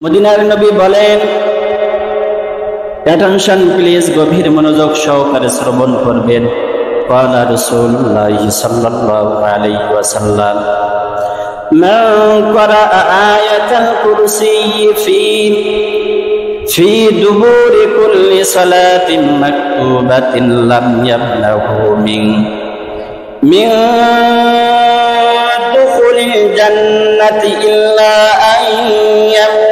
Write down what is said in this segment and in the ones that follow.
মদিনার নবী বলেন, অ্যাটেনশন প্লিজ, গভীর মনোযোগ সহকারে শ্রবণ করবেন। ক্বালা রাসূলুল্লাহ সাল্লাল্লাহু আলাইহি ওয়াসাল্লাম, মান ক্বারাআ আয়াতাল কুরসি ফি দুবুরি কুল্লি সালাতিন মাকতুবাতিন লাম ইয়াবলাহু মিন দুখুলিল জান্নাতি ইল্লা আন ইয়ামুত।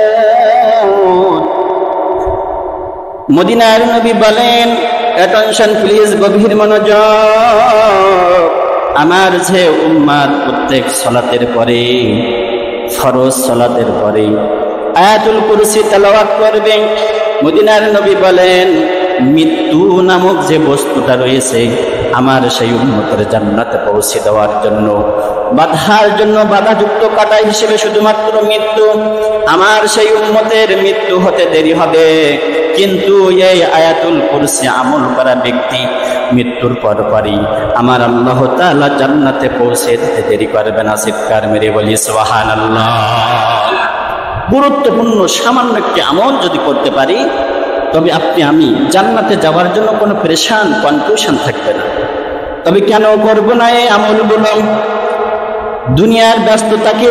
মদিনার নবী বলেন, অ্যাটেনশন প্লিজ, গভীর মনোযোগ। আমার যে উম্মাত প্রত্যেক সালাতের পরে, ফরজ সালাতের পরে আয়াতুল কুরসি তেলাওয়াত করবে, মদিনার নবী বলেন, মৃত্যু নামক যে বস্তুটা রয়েছে আমার সেই উম্মতের জান্নাতে পৌঁছে দেওয়ার জন্য, বাধার জন্য, বাধাযুক্ত কাঁটা হিসেবে শুধুমাত্র মৃত্যু। আমার সেই উম্মতের মৃত্যু হতে দেরি হবে, কিন্তু এই আয়াতুল কুরসি আমল করা ব্যক্তি মৃত্যুর পরপরই আমার আল্লাহ তাআলা জান্নাতে পৌঁছে দিতে দেরি করবে না। চিৎকার মেরে বলি সুবহানাল্লাহ। গুরুত্বপূর্ণ সামান্য একটি আমল যদি করতে পারি, তবে আপনি আমি জান্নাতে যাওয়ার জন্য কোনো পেরেশান, কনফিউশন থাকবে না। তবে কেন করব না এই আমলগুলো? দুনিয়ার ব্যস্ততাকে,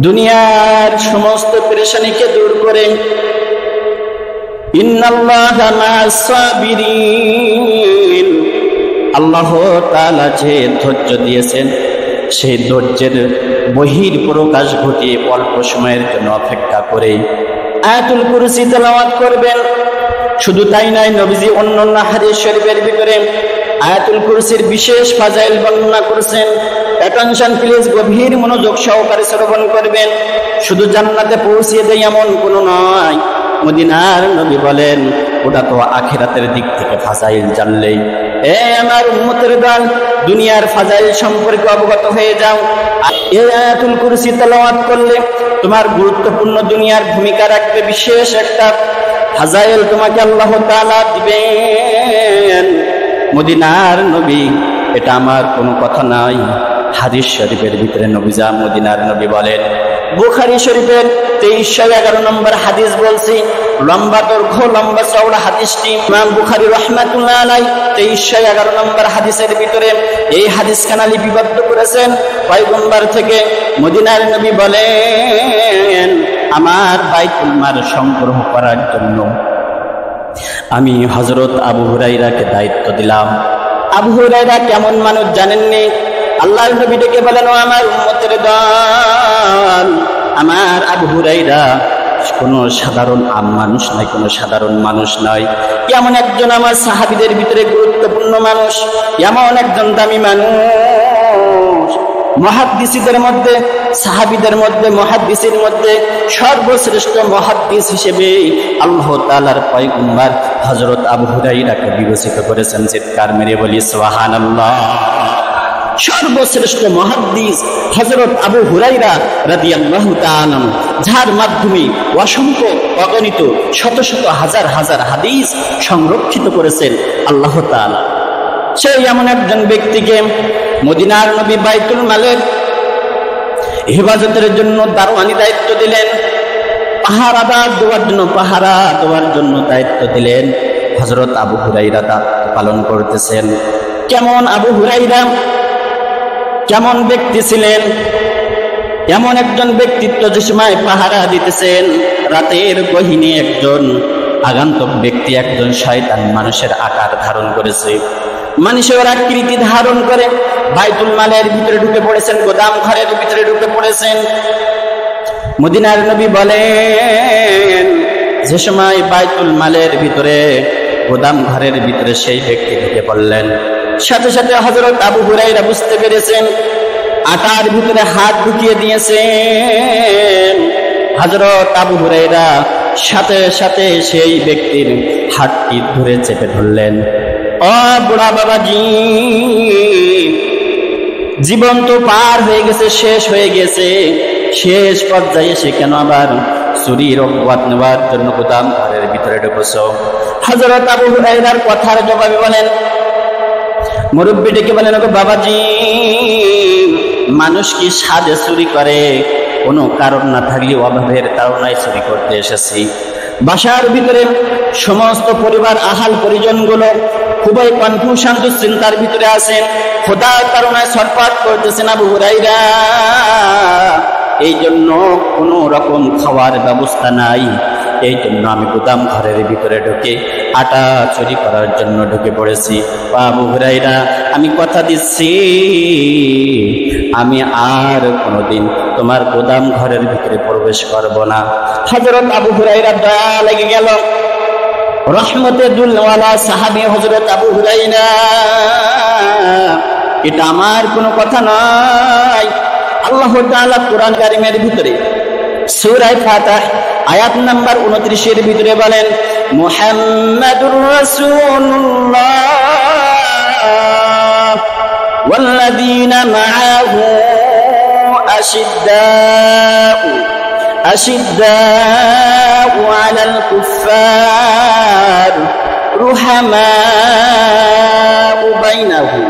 দুনিয়ার সমস্ত পেরেশানিকে দূর করে, ইন্নাল্লাহা মা'আস সাবিরিন, আল্লাহ তাআলা যে ধৈর্য দিয়েছেন সেই ধৈর্যের বহির প্রকাশ ঘটিয়ে অল্প সময়ের জন্য অপেক্ষা করে আয়াতুল কুরসি তেলাওয়াত করবেন। শুধু তাই নয়, নবীজি অন্যান্য হাদিস শরীফের ভিতরে আয়াতুল কুরসির বিশেষ ফাজাইল বর্ণনা করেছেন। অ্যাটেনশন প্লিজ, গভীর মনোযোগ সহকারে শ্রবণ করবেন। শুধু জান্নাতে পৌঁছিয়ে দেয় এমন কোনো নয়। মদিনার নবী বলেন, ওটা তো আখিরাতের দিক থেকে ফাজাইল জানলেই, আমার উম্মতের দল, দুনিয়ার ফাজাইল সম্পর্কে অবগত হয়ে যাও। এই আয়াতুল কুরসি তেলাওয়াত করলে তোমার গুরুত্বপূর্ণ দুনিয়ার ভূমিকা রাখবে বিশেষ একটা ফাজাইল তোমাকে আল্লাহ তাআলা দিবেন। মদিনার নবী, এটা আমার কোনো কথা নয়, হাদিস শরীফের ভিতরে নবীজা মদিনার নবী বলেন। বুখারী শরীফের 2311 নম্বর হাদিস বলছি, লম্বা দৈর্ঘ্য, লম্বা চওড়া হাদিসটি ইমাম বুখারী রাহমাতুল্লাহ আলাইহি 2311 নম্বর হাদিসের ভিতরে এই হাদিসখানা লিপিবদ্ধ করেছেন পয়গম্বর থেকে। মদিনার নবী বলেন, আমার বাইতুল মাল সংগ্রহ করার জন্য আমি হযরত আবু হুরায়রাকে দায়িত্ব দিলাম। আবু হুরায়রা কেমন মানুষ জানেননি? আল্লাহর নবী ডেকে বলেন, ও আমার উম্মতের দল, আমার আবু হুরায়রা কোনো সাধারণ মানুষ নয়, কোনো সাধারণ মানুষ নয়। এমন একজন আমার সাহাবীদের ভিতরে গুরুত্বপূর্ণ মানুষ, এমন একজন দামি মানুষ। মুহাদ্দিসদের মধ্যে, সাহাবীদের মধ্যে, মুহাদ্দিসের মধ্যে সর্বশ্রেষ্ঠ মুহাদ্দিস হিসেবে আল্লাহ তাআলার পয়গম্বর হযরত আবু হুরায়রাকে বিবেচিত করেছেন। চিৎকার মেরে বলি সুবহানাল্লাহ। সর্বশ্রেষ্ঠ মুহাদ্দিস হযরত আবু হুরায়রা রাদিয়াল্লাহু তাআলা, যার মাধ্যমে অসংখ্য অগণিত শত শত হাজার হাজার হাদিস সংরক্ষিত করেছেন আল্লাহ তাআলা। সেই এমন একজন ব্যক্তিকে মদিনার নবী বাইতুল মালের হেফাজতের জন্য দারোয়ানি দায়িত্ব দিলেন, পাহারাদার দেওয়ার জন্য, পাহারা দেওয়ার জন্য দায়িত্ব দিলেন। হযরত আবু হুরায়রা দায়িত্ব পালন করতেছেন। কেমন আবু হুরায়রা, কেমন ব্যক্তি ছিলেন? এমন একজন ব্যক্তিত্ব, যে সময় পাহারা দিতেছেন, রাতের গহীনে একজন আগন্তুক ব্যক্তি, একজন শয়তান মানুষের আকার ধারণ করেছে, মানুষের আকৃতি ধারণ করে বাইতুল মালের ভিতরে ঢুকে পড়েছেন, গোদাম ঘরের ভিতরে ঢুকে পড়েছেন। মদিনার নবী বলেন, যে সময় বাইতুল মালের ভিতরে, গোদাম ঘরের ভিতরে সেই ব্যক্তি ঢুকে পড়লেন, সাথে সাথে হযরত আবু হুরায়রা বুঝতে পেরেছেন, আটার ভিতরে হাত ঢুকিয়ে দিয়েছেন। হযরত আবু হুরায়রা সাথে সাথে সেই ব্যক্তির হাতটি ধরে চেপে ধরলেন। ও বুড়া বাবাজি, জীবন তো পার হয়ে গেছে, শেষ হয়ে গেছে, শেষ পর্যায়ে সে কেন আবার চুরির অপবাদ নেওয়ার জন্য গোদাম ঘরের ভিতরে ঢুকেছো? হযরত আবু হুরায়রার কথার জবাবে বলেন, মুরব্বী ডেকে বলেন, বাবাজি, মানুষ কি সাজে চুরি করে? ও কোনো কারণ না থাকলে অভাবের তাড়নায় চুরি করতে এসেছি। বাসার ভিতরে সমস্ত পরিবার আহাল পরিজনগুলো খুবই কনফিউশন দুশ্চিন্তার ভিতরে আছেন, খোদার তাড়নায় ছটফট করতেছেন আবু হুরায়রা। এই জন্য কোনো রকম খাওয়ার ব্যবস্থা নাই। এই জন্য আমি গুদাম ঘরের ভিতরে ঢুকে আটা চুরি করার জন্য ঢুকে পড়েছি। আবু হুরায়রা, আমি কথা দিচ্ছি আমি আর কোনোদিন তোমার গুদাম ঘরের ভিতরে প্রবেশ করব না। হযরত আবু হুরায়রা দয়া লেগে গেল। রহমতে দুলওয়ালা সাহাবী হযরত আবু হুরায়রা, এটা আমার কোনো কথা নয়। আল্লাহ তাআলা কোরআন কারীমের ভিতরে সূরা ফাতিহা আয়াত নাম্বার 29 এর ভিতরে বলেন, মুহাম্মাদুর রাসূলুল্লাহ ওয়াল্লাযীনা মাআহু আশিদ্দাউ আলাল কুফফার রুহামাউ বাইনাহুম।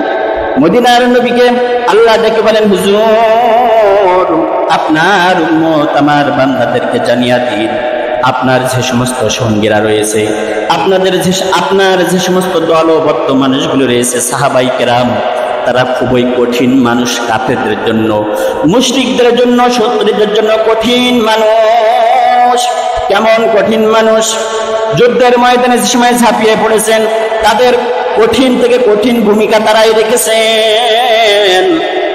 মদিনার নবীকে আল্লাহ ডেকে বলেন, হুজুর আপনার উম্মত আমার বান্দাদেরকে জানিয়ে দিন, আপনার যে সমস্ত সঙ্গীরা রয়েছে, আপনার যে সমস্ত দলবদ্ধ মানুষগুলো রয়েছে সাহাবায়ে কেরাম, তারা খুবই কঠিন মানুষ, কাফেরদের জন্য, মুশরিকদের জন্য, শত্রুদের জন্য কঠিন মানুষ। কেমন কঠিন মানুষ? যুদ্ধের ময়দানে যে সময় ঝাঁপিয়ে পড়েছেন, তাদের কঠিন থেকে কঠিন ভূমিকা তারাই রেখেছেন।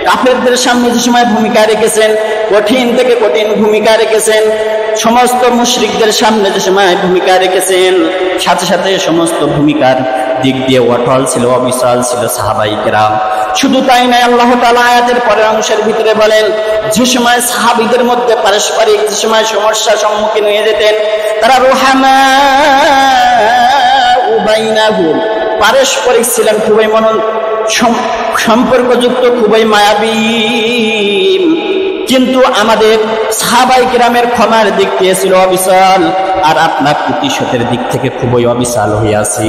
কাফেরদের সামনে যে সময় ভূমিকা রেখেছেন, কঠিন থেকে কঠিন ভূমিকা রেখেছেন। সমস্ত মুশরিকদের সামনে যে সময় ভূমিকা রেখেছেন, সাথে সাথে সমস্ত ভূমিকার দিক দিয়ে অটল ছিল, অবিচল ছিল সাহাবায়ে কেরাম। শুধু তাই নয়, আল্লাহ তাআলা আয়াতের পরের অংশের ভিতরে বলেন, যে সময় সাহাবীদের মধ্যে পারস্পরিক যে সময় সমস্যার সম্মুখীন হয়ে যেতেন, তারা রুহামাউ বাইনাহুম, পারস্পরিক ছিলেন, খুবই সম্পর্কযুক্ত, খুবই মায়াবী। কিন্তু আমাদের সাহাবায়ে কেরামের ক্ষমার দিক থেকে ছিল অবিচল, আর আপনার প্রতিশোধের দিক থেকে খুবই অবিচল হয়ে আছি।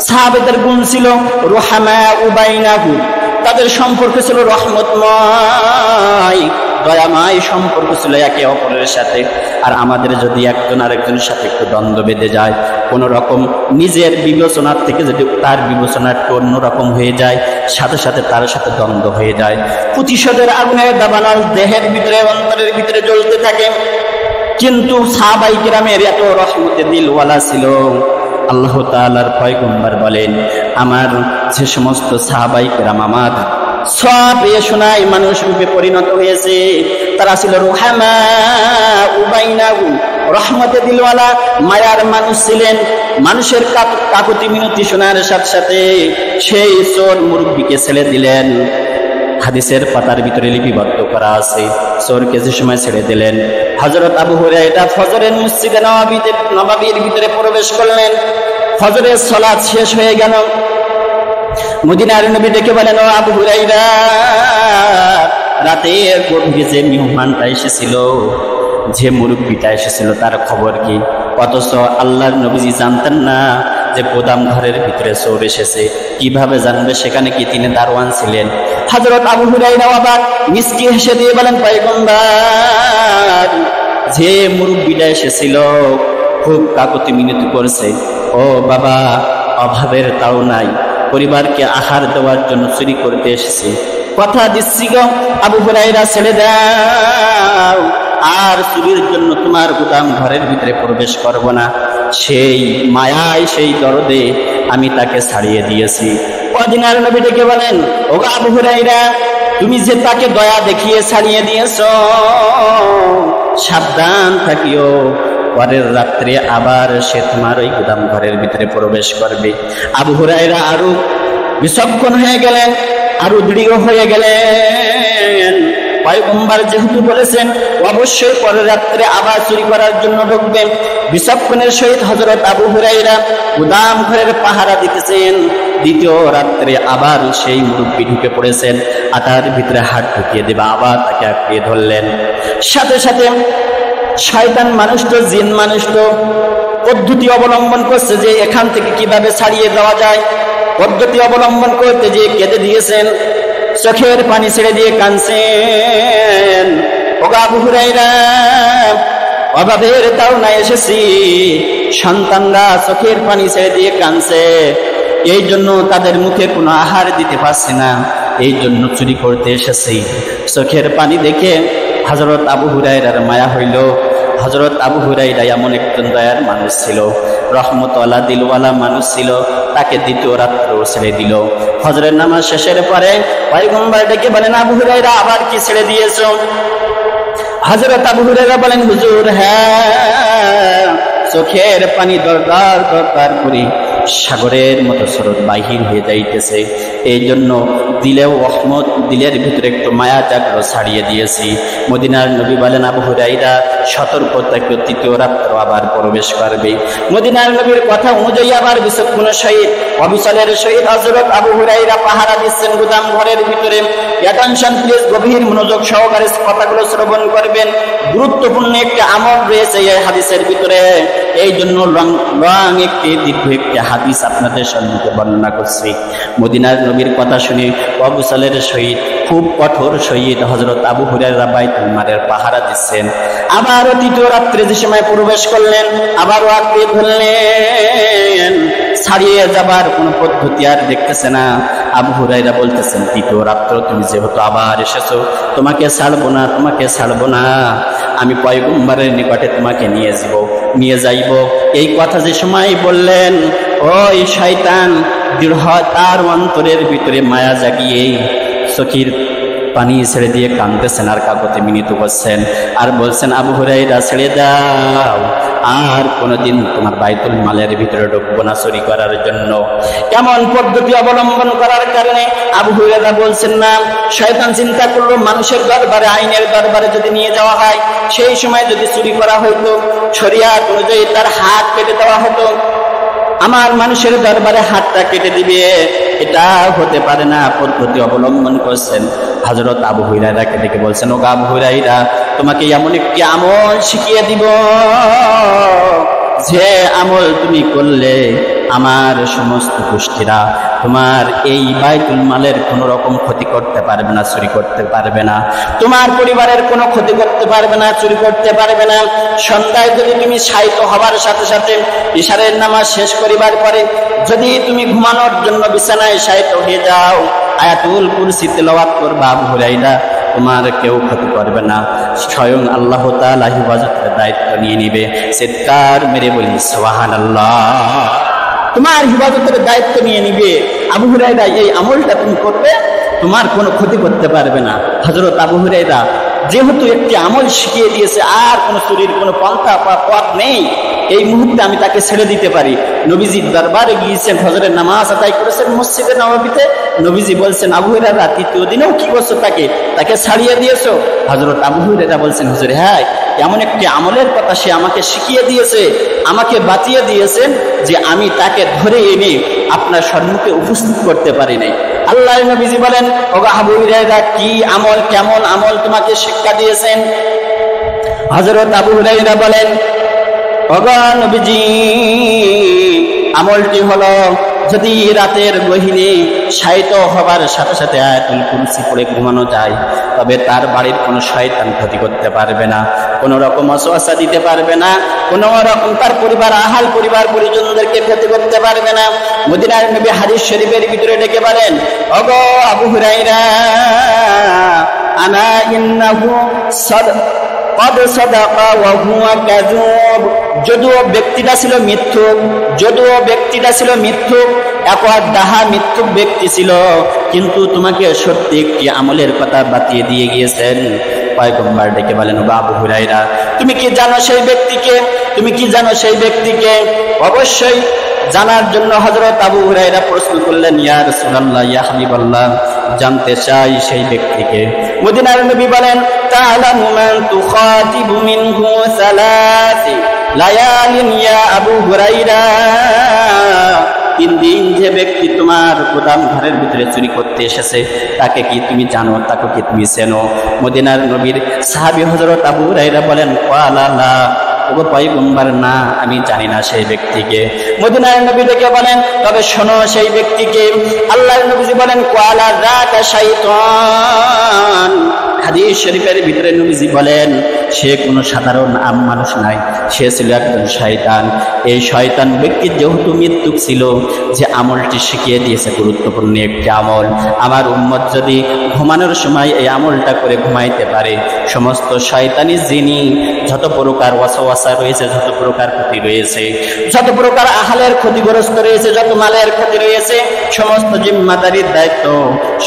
সাহাবাদের গুণ ছিল রুহামাউ বাইনাহুম, তাদের সম্পর্ক ছিল রহমতময়, দয়াময় সম্পর্ক ছিল একে অপরের সাথে। আর আমাদের যদি একজন আরেকজনের সাথে একটু দ্বন্দ্ব বেঁধে যায়, কোন রকম নিজের বিবেচনার থেকে যদি তার বিবেচনা একটু অন্যরকম হয়ে যায়, সাথে সাথে তার সাথে দ্বন্দ্ব হয়ে যায়, প্রতিশোধের আগুনের দাবানল দেহের ভিতরে অন্তরের ভিতরে জ্বলতে থাকে। কিন্তু সাহাবায়ে কেরামের এত রহমতে দিলওয়ালা ছিল। আল্লাহ তাআলার পয়গম্বর বলেন, আমার যে সমস্ত সাহাবায়ে কেরাম আমার সব এ শোনায় মানুষ রূপে পরিণত হয়েছে, তারা ছিল রুহামাউ বাইনাহুম, রহমতে দিলওয়ালা, মায়ার মানুষ ছিলেন। মানুষের কাকুতি মিনতি শোনার সাথে সাথে সেই চোর মুরব্বীকে ছেড়ে দিলেন। হাদিসের পাতার ভিতরে লিপিবদ্ধ করা আছে, চোরকে যে সময় ছেড়ে দিলেন, হযরত আবু হুরায়রা ফজরের মসজিদে নববীর ভিতরে প্রবেশ করলেন। ফজরের সালাত শেষ হয়ে গেল। মদিনার নবী ডেকে বলেন, ও আবু হুরায়রা, রাতের গভীরে যে মেহমানটা এসেছিল, যে মুরব্বীটা এসেছিল, তার খবর কি? অথচ আল্লাহর নবীজি জানতেন না যে গোদাম ঘরের ভিতরে চোর এসেছে। কিভাবে জানবে? সেখানে কি তিনি দারোয়ান ছিলেন? হযরত আবু হুরায়রা অবাক, মিষ্টি হেসে দিয়ে বলেন, পয়গম্বর, যে মুরব্বীটা এসেছিল খুব কাকুতি মিনতি করছে, ও বাবা, অভাবের তাও নাই, পরিবারকে আহার দেওয়ার জন্য চুরি করতে এসেছে। কথা দিচ্ছি গো আবু হুরায়রা, ছেড়ে দাও, আর চুরির জন্য তোমার গুদাম ঘরের ভিতরে প্রবেশ করব না। সেই মায়ায়, সেই দরদে আমি তাকে ছাড়িয়ে দিয়েছি। মদিনার নবী ডেকে বলেন, ও আবু হুরায়রা, তুমি যে তাকে দয়া দেখিয়ে ছাড়িয়ে দিয়েছ, সাবধান থাকিও, পরের রাত্রে আবার সে তোমার ওই গুদাম ঘরের ভিতরে প্রবেশ করবে। আবু হুরায়রা আরো বিচক্ষণ হয়ে গেলেন, আরো দৃঢ় হয়ে গেলেন। পয়গম্বর যেহেতু বলেছেন অবশ্যই পরের রাত্রে আবার চুরি করার জন্য ঢুকবেন, বিচক্ষণের সহিত হযরত আবু হুরায়রা গুদাম ঘরের পাহারা দিতেছেন। দ্বিতীয় রাত্রে আবার সেই মুরব্বী ঢুকে পড়েছেন, আটার ভিতরে হাত ঢুকিয়ে দেবে, আবার তাকে আঁকড়িয়ে ধরলেন। সাথে সাথে শয়তান মানুষ তো, জিন মানুষ তো, পদ্ধতি অবলম্বন করছে যে এখান থেকে কিভাবে ছাড়িয়ে দেওয়া যায়। পদ্ধতি অবলম্বন করতে যে কেঁদে দিয়েছেন, চোখের পানি ছেড়ে দিয়ে কাঁদছেন। ওগো আবু হুরায়রা, অভাবের তাড়নায় এসেছি, সন্তানরা চোখের পানি ছেড়ে দিয়ে কাঁদছে, এই জন্য তাদের মুখে কোনো আহার দিতে পারছি না, এই জন্য চুরি করতে এসেছি। চোখের পানি দেখে হযরত আবু হুরায়রার মায়া হইল। হযরত আবু হুরায়রা এমন একজন দয়ার মানুষ ছিল, রহমতওয়ালা দিলওয়ালা মানুষ ছিল। তাকে দ্বিতীয় রাত্রেও ছেড়ে দিল। ফজরের নামাজ শেষের পরে পয়গম্বর ডেকে বলেন, আবু হুরায়রা আবার কি ছেড়ে দিয়েছো? হযরত আবু হুরায়রা বলেন, হুজুর, হ্যাঁ, চোখের পানি দরকার করি সাগরের মতো স্রোত বাহির হয়ে যাইতেছে, এই জন্য দিলেও রহমত, দিলের ভিতরে একটু মায়া জাগ্রত ছাড়িয়ে দিয়েছি। মদিনার নবী বলেন, আবু হুরায়রা সতর্ক থাকো, তৃতীয় রাত্র আবার প্রবেশ করবে। মদিনার নবীর কথা অনুযায়ী আবার বিচক্ষণ সহিত, অবিচলের সহিত হযরত আবু হুরায়রা পাহারা দিচ্ছেন গুদাম ঘরের ভিতরে। অ্যাটেনশন প্লিজ, গভীর মনোযোগ সহকারে কথাগুলো শ্রবণ করবেন। গুরুত্বপূর্ণ একটি আমল রয়েছে এই হাদিসের ভিতরে, এই জন্য লং একটি দীর্ঘ একটি হাদিস আপনাদের সম্মুখে বর্ণনা করছি। মদিনার নবীর কথা শুনে অবিচলের সহিত, খুব কঠোর সহিত হযরত আবু হুরায়রা বাইতুল মালের পাহারা দিচ্ছেন। আবারও তৃতীয় রাত্রে যে সময় প্রবেশ করলেন, আবারও আঁকড়ে ধরলেন, ছাড়িয়ে যাবার কোন পদ্ধতি আর দেখতেছে না। আবু হুরায়রা বলতেছেন, তৃতীয় রাত্র তুমি যেহেতু আবার এসেছো, তোমাকে ছাড়বো না, তোমাকে ছাড়বো না, আমি পয়গম্বরের নিকটে তোমাকে নিয়ে যাইব। এই কথা যে সময় বললেন, ওই শয়তান দৃঢ় তার অন্তরের ভিতরে মায়া জাগিয়ে চোখের পানি ছেড়ে দিয়ে কাঁদতেছেন আর কাকুতি মিনতি করছেন আর বলছেন, আবু হুরায়রা ছেড়ে দাও, আর কোনদিন তোমার বাইতুল মালের ভিতরে ঢুকবো না চুরি করার জন্য। কেমন পদ্ধতি অবলম্বন করার কারণে আবু হুরায়রা বলছেন না। শয়তান চিন্তা করলো, মানুষের দরবারে, আইনের দরবারে যদি নিয়ে যাওয়া হয়, সেই সময় যদি চুরি করা হইতো, শরিয়াত অনুযায়ী তার হাত কেটে দেওয়া হতো, আমার মানুষের দরবারে হাতটা কেটে দিবে, এটা হতে পারে না। পদ্ধতি অবলম্বন করছেন। হযরত আবু হুরায়রাকে ডেকে বলছেন, ও আবু হুরায়রা, তোমাকে এমন একটি আমল শিখিয়ে দিব, যে আমল তুমি করলে আমার সমস্ত গোষ্ঠীরা তোমার এই বাইতুল মালের কোন রকম ক্ষতি করতে পারবে না, চুরি করতে পারবে না, তোমার পরিবারের কোনো ক্ষতি করতে পারবে না, চুরি করতে পারবে না। সন্ধ্যায় যদি তুমি শায়িত হবার সাথে সাথে ইশারের নামাজ শেষ করিবার পরে যদি তুমি ঘুমানোর জন্য বিছানায় শায়িত হয়ে যাও, আয়াতুল কুরসি তেলাওয়াত করবা, আবু হুরায়রা, তোমার কেউ ক্ষতি করবে না, স্বয়ং আল্লাহ তাআলা হিফাজতের দায়িত্ব নিয়ে নিবে। চিৎকার মেরে বলি সুবহানাল্লাহ। তোমার হিফাজতের দায়িত্ব নিয়ে নিবে। আবু হুরায়রা, এই আমলটা তুমি করবে, তোমার কোনো ক্ষতি করতে পারবে না। হযরত আবু হুরায়রা যেহেতু একটি আমল শিখিয়ে দিয়েছে, আর কোনো চুরির কোনো পন্থা বা পথ নেই, এই মুহূর্তে আমি তাকে ছেড়ে দিতে পারি। নবীজির দরবারে গিয়েছেন, ফজরের নামাজ আদায় করেছেন মসজিদে নববীতে। নবীজি বলছেন, আবু হুরায়রা, তৃতীয় দিনেও কি করছো, তাকে ছাড়িয়ে দিয়েছো? হযরত আবু হুরায়রা বলছেন, হুজুর, হ্যাঁ, এমন একটি আমলের কথা সে আমাকে শিখিয়ে দিয়েছে, আমাকে বাঁচিয়ে দিয়েছেন, যে আমি তাকে ধরে এনে আপনার সম্মুখে উপস্থিত করতে পারি নাই। আল্লাহর নবীজি বলেন, ও আবু হুরায়রা, কি আমল, কেমন আমল তোমাকে শিক্ষা দিয়েছেন? হযরত আবু হুরায়রা বলেন, ও নবীজি, আমলটি হলো, যদি রাতের গহীনে শায়িত হবার সাথে সাথে আয়াতুল কুরসি পড়ে ঘুমানো যায়, তবে তার বাড়ির কোনো শয়তান ক্ষতি করতে পারবে না, কোন রকম ওয়াসওয়াসা দিতে পারবে না, কোন রকম তার পরিবার পরিজনদেরকে ক্ষতি করতে পারবে না। মদিনার নবী হাদিস শরীফের ভিতরে ডেকে বলেন, ওগো আবু হুরায়রা, আনা ইন্নাহু যদিও ব্যক্তিটা ছিল মিথ্যুক, একদাহা মিথ্যুক ব্যক্তি ছিল, কিন্তু তোমাকে সত্যি একটি আমলের কথা বাতিয়ে দিয়ে গিয়েছেন। পয়গম্বর ডেকে বলেন, আবু হুরায়রা, তুমি কি জানো সেই ব্যক্তিকে? অবশ্যই জানার জন্য হযরত আবু হুরায়রা প্রশ্ন করলেন, ইয়া রাসূলুল্লাহ, ইয়া হাবিবাল্লাহ, জানতে চাই সেই ব্যক্তিকে। মদিনার নবী বলেন, তা'লামু মান তুখাতিবু মিনহু সালাসি লায়ালিন ইয়া আবু হুরায়রা, 3 দিন যে ব্যক্তি তোমার গোদাম ঘরের ভিতরে চুরি করতে এসেছে, তাকে কি তুমি জানো, তাকে কি তুমি চেনো? মদিনার নবীর সাহাবী হযরত আবু হুরায়রা বলেন, ওয়ালা লা, ওগো পয়গম্বর, না, আমি জানি না সেই ব্যক্তিকে। মদিনার নবী ডেকে বলেন, তবে শোনো সেই ব্যক্তিকে। আল্লাহর নবীজি বলেন, ক্বালা যাকা শাইতান। হাদিস শরীফের ভিতরে নবীজি বলেন, সে কোনো সাধারণ আম মানুষ নয়, সে ছিল একজন শয়তান। এই শয়তান ব্যক্তির যেহেতু মৃত্যু ছিল, যে আমলটি শিখিয়ে দিয়েছে গুরুত্বপূর্ণ একটি আমল। আমার উম্মত যদি ঘুমানোর সময় এই আমলটা করে ঘুমাইতে পারে, সমস্ত শয়তানি জিনি, যত প্রকার ওয়াসওয়াসা রয়েছে, যত প্রকার ক্ষতি রয়েছে, যত প্রকার আহালের ক্ষতিগ্রস্ত রয়েছে, যত মালের ক্ষতি রয়েছে, সমস্ত জিম্মাদারির দায়িত্ব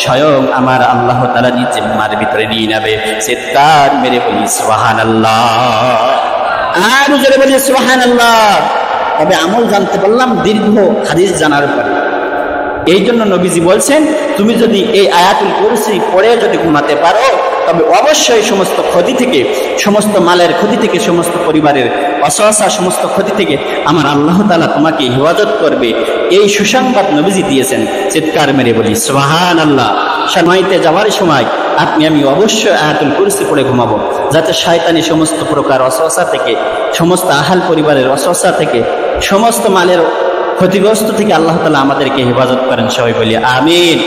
স্বয়ং আমার আল্লাহ তাআলা নিজ জিম্মার ভিতরে নিয়ে নেবে। চিৎকার মেরে বলি সুবহানাল্লাহ, আর জোরে বলি সুবহানাল্লাহ। তবে আমল জানতে পারলাম দীর্ঘ হাদিস জানার পরে। এই জন্য নবীজি বলছেন, তুমি যদি এই আয়াতুল কুরসি পড়ে যদি ঘুমাতে পারো, তবে অবশ্যই সমস্ত ক্ষতি থেকে, সমস্ত মালের ক্ষতি থেকে, সমস্ত পরিবারের অসহসা, সমস্ত ক্ষতি থেকে আমার আল্লাহ তাআলা তোমাকে হেফাজত করবে। এই সুসংবাদ নবীজি দিয়েছেন। চিৎকার মেরে বলি সুবহানাল্লাহ। সময়তে যাওয়ার সময় আপনি আমি অবশ্যই আয়াতুল কুরসি পড়ে ঘুমাবো, যাতে শয়তানি সমস্ত প্রকার অসহসা থেকে, সমস্ত আহাল পরিবারের অসহসা থেকে, সমস্ত মালের ক্ষতিগ্রস্ত থেকে আল্লাহ তাআলা আমাদেরকে হেফাজত করেন। সবাই বলি আমিন।